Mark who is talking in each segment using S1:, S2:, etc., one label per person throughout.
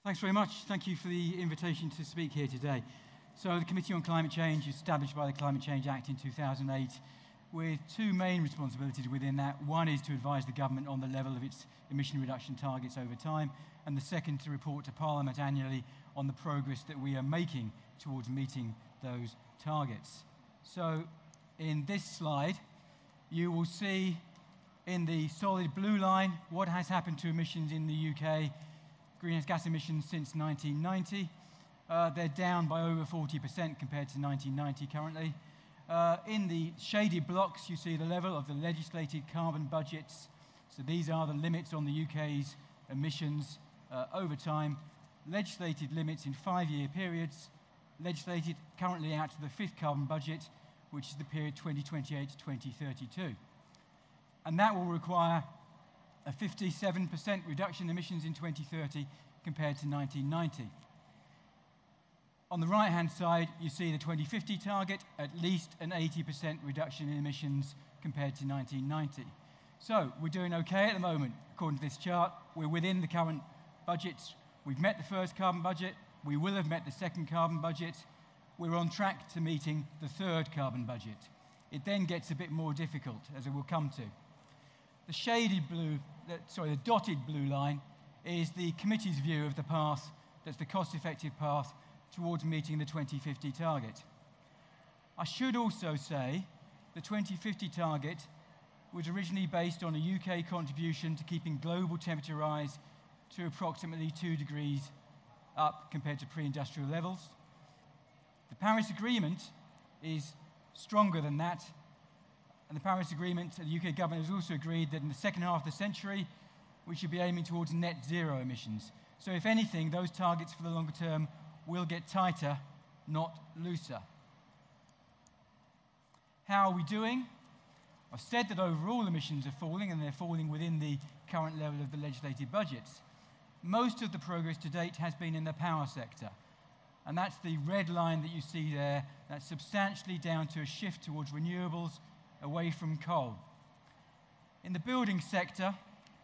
S1: Thanks very much. Thank you for the invitation to speak here today. So the Committee on Climate Change is established by the Climate Change Act in 2008 with two main responsibilities within that. One is to advise the government on the level of its emission reduction targets over time, and the second to report to Parliament annually on the progress that we are making towards meeting those targets. So in this slide, you will see in the solid blue line what has happened to emissions in the UK, greenhouse gas emissions since 1990. They're down by over 40% compared to 1990 currently. In the shaded blocks, you see the level of the legislated carbon budgets. So these are the limits on the UK's emissions over time. Legislated limits in 5-year periods, legislated currently out to the 5th carbon budget, which is the period 2028 to 2032. And that will require a 57% reduction in emissions in 2030 compared to 1990. On the right-hand side, you see the 2050 target, at least an 80% reduction in emissions compared to 1990. So we're doing okay at the moment, according to this chart. We're within the current budgets. We've met the first carbon budget. We will have met the second carbon budget. We're on track to meeting the third carbon budget. It then gets a bit more difficult, as it will come to. The shaded blue, the dotted blue line is the committee's view of the path that's the cost-effective path towards meeting the 2050 target. I should also say the 2050 target was originally based on a UK contribution to keeping global temperature rise to approximately 2 degrees up compared to pre-industrial levels. The Paris Agreement is stronger than that, and the Paris Agreement, the UK government has also agreed that in the second half of the century, we should be aiming towards net zero emissions. So if anything, those targets for the longer term will get tighter, not looser. How are we doing? I've said that overall emissions are falling, and they're falling within the current level of the legislated budgets. Most of the progress to date has been in the power sector, and that's the red line that you see there. That's substantially down to a shift towards renewables, away from coal. In the building sector,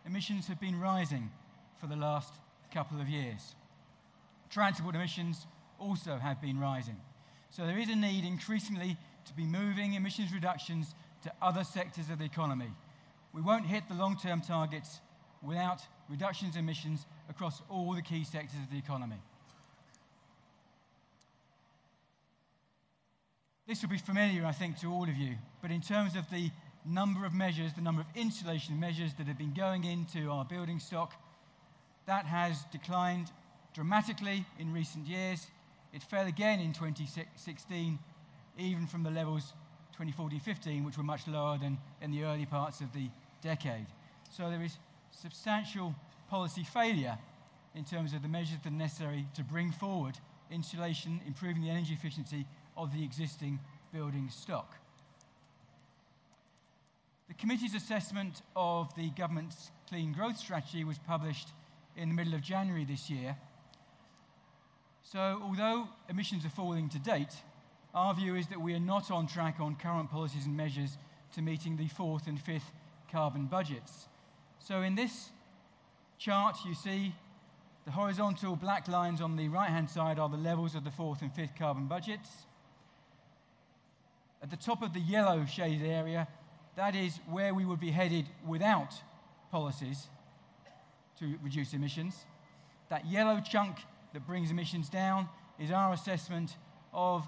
S1: emissions have been rising for the last couple of years. Transport emissions also have been rising. So there is a need increasingly to be moving emissions reductions to other sectors of the economy. We won't hit the long-term targets without reductions in emissions across all the key sectors of the economy. This will be familiar, I think, to all of you, but in terms of the number of measures, the number of insulation measures that have been going into our building stock, that has declined dramatically in recent years. It fell again in 2016, even from the levels 2014-15, which were much lower than in the early parts of the decade. So there is substantial policy failure in terms of the measures that are necessary to bring forward insulation, improving the energy efficiency of the existing building stock. The committee's assessment of the government's clean growth strategy was published in the middle of January this year. So although emissions are falling to date, our view is that we are not on track on current policies and measures to meeting the 4th and 5th carbon budgets. So in this chart, you see the horizontal black lines on the right-hand side are the levels of the 4th and 5th carbon budgets. At the top of the yellow shaded area, that is where we would be headed without policies to reduce emissions. That yellow chunk that brings emissions down is our assessment of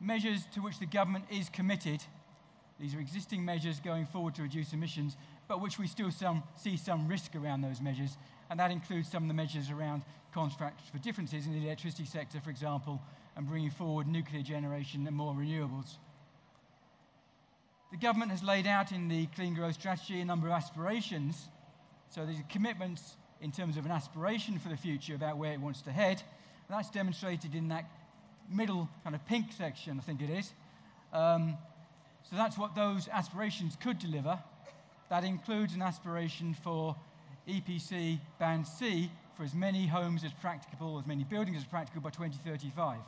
S1: measures to which the government is committed. These are existing measures going forward to reduce emissions, but which we still see some risk around those measures, and that includes some of the measures around contracts for differences in the electricity sector, for example, and bringing forward nuclear generation and more renewables. The government has laid out in the Clean Growth Strategy a number of aspirations. So there's commitments in terms of an aspiration for the future about where it wants to head. And that's demonstrated in that middle kind of pink section, I think it is. So that's what those aspirations could deliver. That includes an aspiration for EPC Band C for as many homes as practicable, as many buildings as practicable by 2035.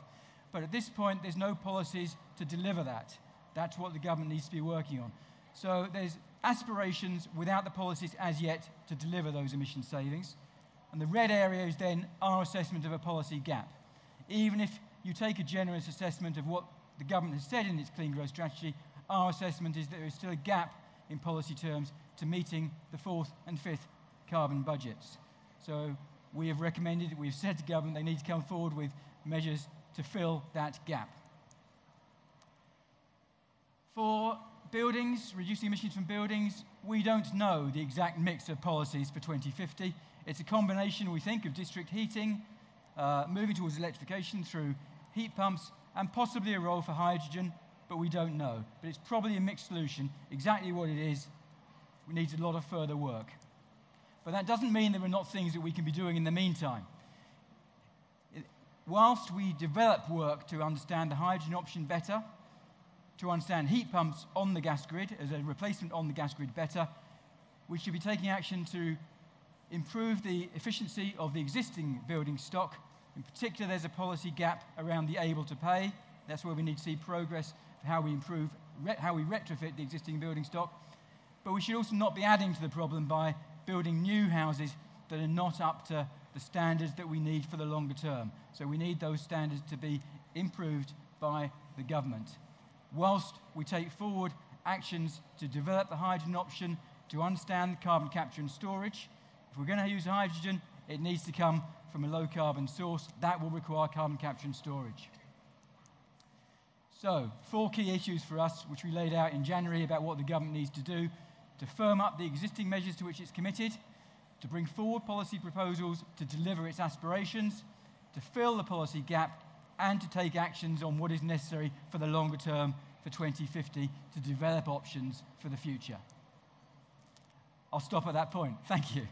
S1: But at this point, there's no policies to deliver that. That's what the government needs to be working on. So there's aspirations without the policies as yet to deliver those emission savings. And the red area is then our assessment of a policy gap. Even if you take a generous assessment of what the government has said in its clean growth strategy, our assessment is that there is still a gap in policy terms to meeting the fourth and fifth carbon budgets. So we have recommended, we've said to government they need to come forward with measures to fill that gap. For buildings, reducing emissions from buildings, we don't know the exact mix of policies for 2050. It's a combination, we think, of district heating, moving towards electrification through heat pumps, and possibly a role for hydrogen, but we don't know. But it's probably a mixed solution. Exactly what it is, we need a lot of further work. But that doesn't mean there are not things that we can be doing in the meantime. Whilst we develop work to understand the hydrogen option better, to understand heat pumps on the gas grid as a replacement on the gas grid better, we should be taking action to improve the efficiency of the existing building stock. In particular, there's a policy gap around the able to pay. That's where we need to see progress for how we improve, how we retrofit the existing building stock. But we should also not be adding to the problem by building new houses that are not up to the standards that we need for the longer term. So we need those standards to be improved by the government. Whilst we take forward actions to develop the hydrogen option, to understand carbon capture and storage, if we're going to use hydrogen, it needs to come from a low carbon source. That will require carbon capture and storage. So, 4 key issues for us, which we laid out in January about what the government needs to do to firm up the existing measures to which it's committed, to bring forward policy proposals to deliver its aspirations, to fill the policy gap, and to take actions on what is necessary for the longer term for 2050 to develop options for the future. I'll stop at that point. Thank you.